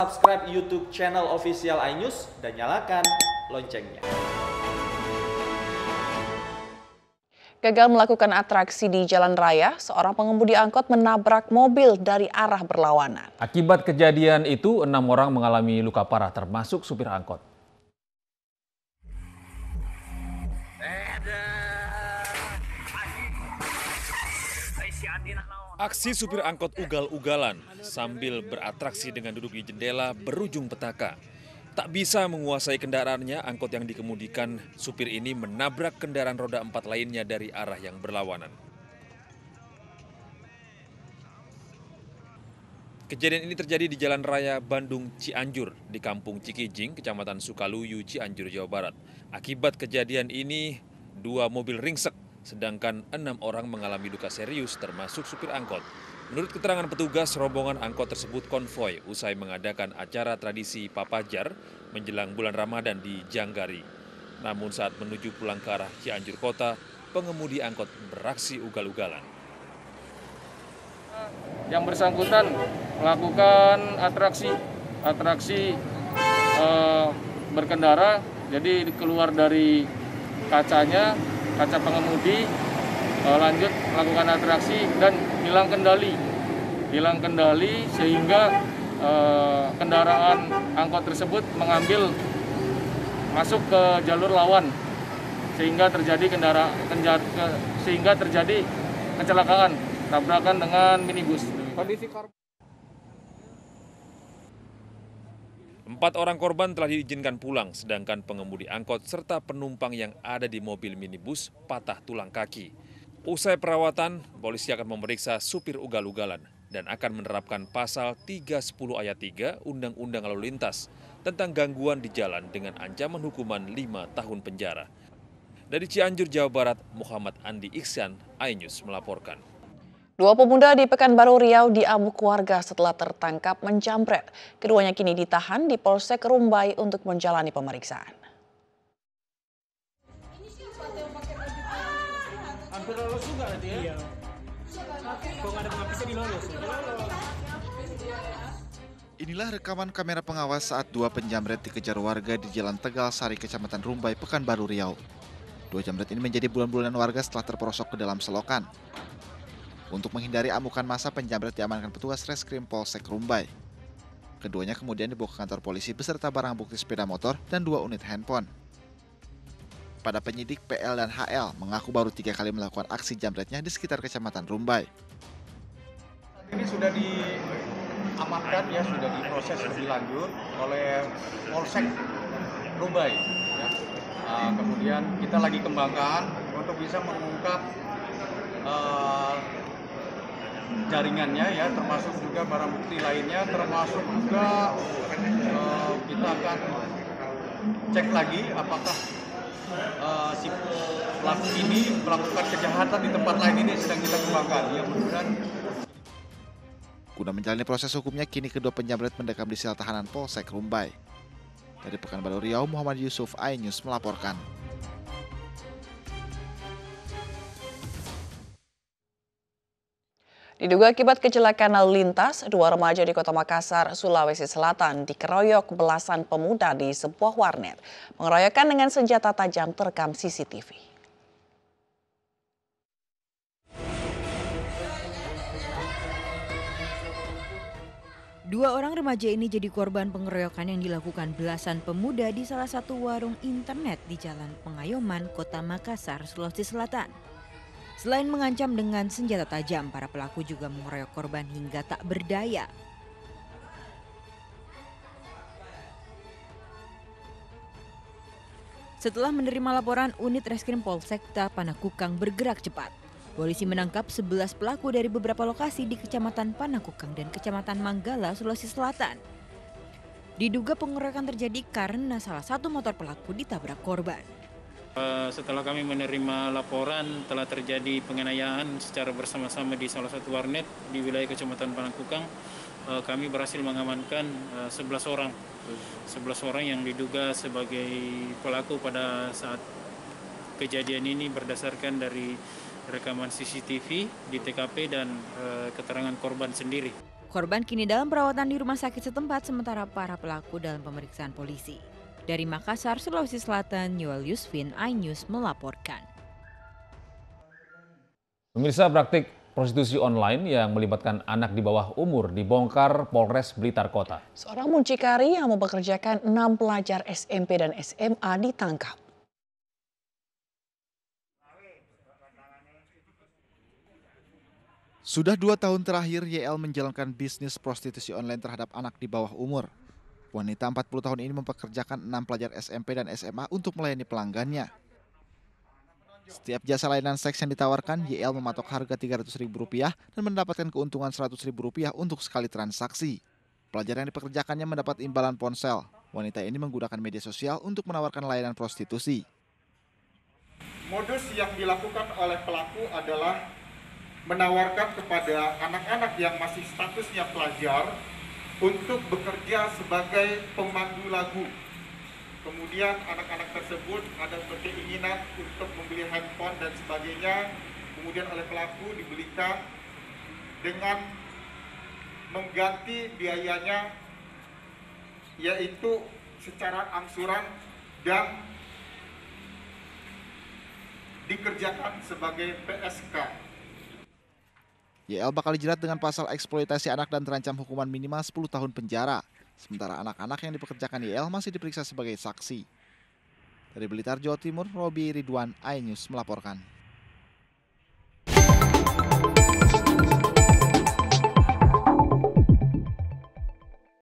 Subscribe YouTube channel official iNews dan nyalakan loncengnya. Gagal melakukan atraksi di jalan raya, seorang pengemudi angkot menabrak mobil dari arah berlawanan. Akibat kejadian itu, 6 orang mengalami luka parah termasuk supir angkot. Aksi supir angkot ugal-ugalan sambil beratraksi dengan duduk di jendela berujung petaka. Tak bisa menguasai kendaraannya, angkot yang dikemudikan supir ini menabrak kendaraan roda 4 lainnya dari arah yang berlawanan. Kejadian ini terjadi di Jalan Raya Bandung Cianjur di Kampung Cikijing, Kecamatan Sukaluyu, Cianjur, Jawa Barat. Akibat kejadian ini, 2 mobil ringsek, sedangkan 6 orang mengalami luka serius termasuk supir angkot. Menurut keterangan petugas, rombongan angkot tersebut konvoy usai mengadakan acara tradisi Papajar menjelang bulan Ramadan di Janggari. Namun saat menuju pulang ke arah Cianjur Kota, pengemudi angkot beraksi ugal-ugalan. Yang bersangkutan melakukan atraksi berkendara, jadi keluar dari kaca pengemudi, lanjut melakukan atraksi dan hilang kendali sehingga kendaraan angkot tersebut masuk ke jalur lawan sehingga terjadi kecelakaan tabrakan dengan minibus. 4 orang korban telah diizinkan pulang, sedangkan pengemudi angkot serta penumpang yang ada di mobil minibus patah tulang kaki. Usai perawatan, polisi akan memeriksa supir ugal-ugalan dan akan menerapkan pasal 310 ayat 3 Undang-Undang Lalu Lintas tentang gangguan di jalan dengan ancaman hukuman 5 tahun penjara. Dari Cianjur, Jawa Barat, Muhammad Andi Iksan, iNews melaporkan. 2 pemuda di Pekanbaru Riau diamuk warga setelah tertangkap menjamret. Keduanya kini ditahan di Polsek Rumbai untuk menjalani pemeriksaan. Hampir lolos juga nanti ya? Iya. Kok nggak ada pengapisnya dilolos? Inilah rekaman kamera pengawas saat 2 penjamret dikejar warga di Jalan Tegal Sari, Kecamatan Rumbai, Pekanbaru Riau. 2 jamret ini menjadi bulan-bulanan warga setelah terperosok ke dalam selokan. Untuk menghindari amukan massa, penjamret diamankan petugas Reskrim Polsek Rumbai. Keduanya kemudian dibawa ke kantor polisi beserta barang bukti sepeda motor dan 2 unit handphone. Pada penyidik, PL dan HL mengaku baru 3 kali melakukan aksi jamretnya di sekitar Kecamatan Rumbai. Ini sudah diamankan ya, sudah diproses lebih lanjut oleh Polsek Rumbai. Ya. Kemudian kita lagi kembangkan untuk bisa mengungkap jaringannya ya, termasuk juga barang bukti lainnya, termasuk juga kita akan cek lagi apakah si pelaku ini melakukan kejahatan di tempat lain. Ini sedang kita kembangkan ya, mudah-mudahan. Guna menjalani proses hukumnya, kini kedua penjamret mendekam di sel tahanan Polsek Rumbai. Dari Pekanbaru Riau, Muhammad Yusuf, iNews melaporkan. Diduga akibat kecelakaan lalu lintas, 2 remaja di Kota Makassar, Sulawesi Selatan dikeroyok belasan pemuda di sebuah warnet. Pengeroyokan dengan senjata tajam terekam CCTV. Dua orang remaja ini jadi korban pengeroyokan yang dilakukan belasan pemuda di salah satu warung internet di Jalan Pengayoman, Kota Makassar, Sulawesi Selatan. Selain mengancam dengan senjata tajam, para pelaku juga mengeroyok korban hingga tak berdaya. Setelah menerima laporan, unit Reskrim Polsekta Panakukang bergerak cepat. Polisi menangkap 11 pelaku dari beberapa lokasi di Kecamatan Panakukang dan Kecamatan Manggala, Sulawesi Selatan. Diduga pengeroyokan terjadi karena salah satu motor pelaku ditabrak korban. Setelah kami menerima laporan telah terjadi penganiayaan secara bersama-sama di salah satu warnet di wilayah Kecamatan Panakukang, kami berhasil mengamankan 11 orang yang diduga sebagai pelaku pada saat kejadian ini berdasarkan dari rekaman CCTV di TKP dan keterangan korban sendiri. Korban kini dalam perawatan di rumah sakit setempat sementara para pelaku dalam pemeriksaan polisi. Dari Makassar, Sulawesi Selatan, Yoel Yusfin, iNews melaporkan. Pemirsa, praktik prostitusi online yang melibatkan anak di bawah umur dibongkar Polres Blitar Kota. Seorang muncikari yang mempekerjakan 6 pelajar SMP dan SMA ditangkap. Sudah 2 tahun terakhir, YL menjalankan bisnis prostitusi online terhadap anak di bawah umur. Wanita 40 tahun ini mempekerjakan 6 pelajar SMP dan SMA untuk melayani pelanggannya. Setiap jasa layanan seks yang ditawarkan, YL mematok harga Rp300.000 dan mendapatkan keuntungan Rp100.000 untuk sekali transaksi. Pelajar yang dipekerjakannya mendapat imbalan ponsel. Wanita ini menggunakan media sosial untuk menawarkan layanan prostitusi. Modus yang dilakukan oleh pelaku adalah menawarkan kepada anak-anak yang masih statusnya pelajar untuk bekerja sebagai pemandu lagu. Kemudian anak-anak tersebut ada berkeinginan untuk membeli handphone dan sebagainya. Kemudian oleh pelaku dibelikan dengan mengganti biayanya, yaitu secara angsuran dan dikerjakan sebagai PSK. YL bakal dijerat dengan pasal eksploitasi anak dan terancam hukuman minimal 10 tahun penjara. Sementara anak-anak yang dipekerjakan YL masih diperiksa sebagai saksi. Dari Blitar, Jawa Timur, Robi Ridwan, iNews melaporkan.